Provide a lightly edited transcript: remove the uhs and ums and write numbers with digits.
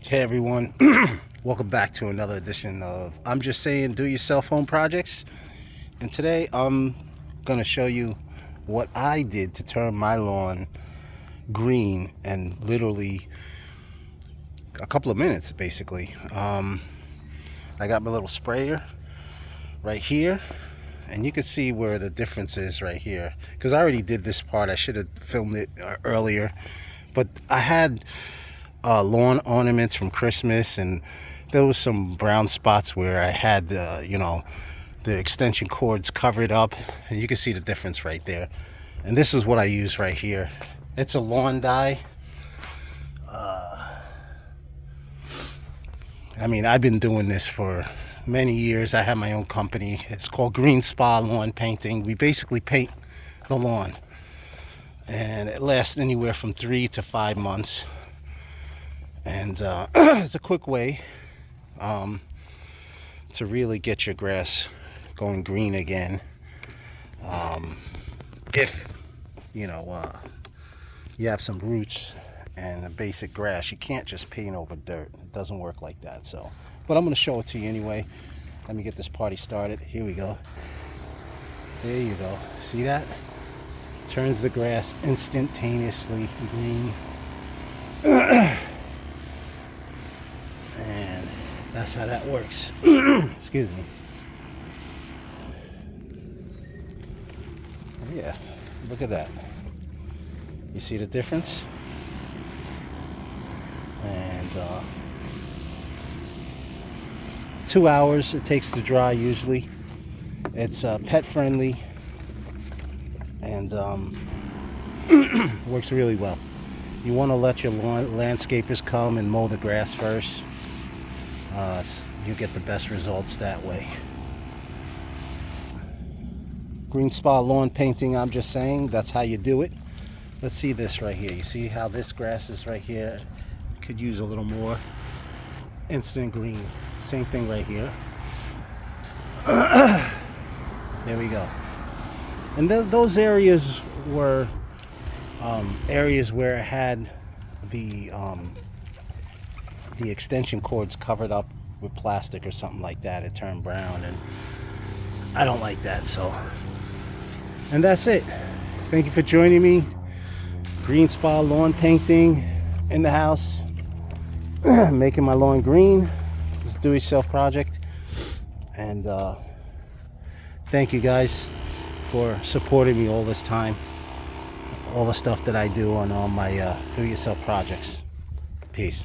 Hey everyone, welcome back to another edition of I'm Just Saying Do Yourself Home Projects. And today I'm going to show you what I did to turn my lawn green in literally a couple of minutes basically. I got my little sprayer right here, and you can see where the difference is right here, because I already did this part. I should have filmed it earlier, but I had lawn ornaments from Christmas, and there was some brown spots where I had the extension cords covered up, and you can see the difference right there. And this is what I use right here. It's a lawn dye. I've been doing this for many years. I have my own company. It's called Green Spa Lawn Painting. We basically paint the lawn, and it lasts anywhere from 3 to 5 months. And it's a quick way to really get your grass going green again. If you have some roots and a basic grass, you can't just paint over dirt. It doesn't work like that. So, but I'm going to show it to you anyway. Let me get this party started. Here we go. There you go. See that? Turns the grass instantaneously green. And that's how that works. Excuse me. Yeah, look at that. You see the difference? And 2 hours it takes to dry usually. It's pet friendly, and works really well. You want to let your landscapers come and mow the grass first. You get the best results that way. Green Spa Lawn Painting, I'm just saying, that's how you do it. Let's see this right here. You see how this grass is right here? Could use a little more instant green. Same thing right here. There we go. And those areas were areas where it had the extension cords covered up with plastic or something like that. It turned brown, and I don't like that. So, and that's it. Thank you for joining me. Green Spa Lawn Painting in the house. Making my lawn green. This is a do-it-yourself project. And thank you guys for supporting me all this time. All the stuff that I do on all my do-it-yourself projects. Peace.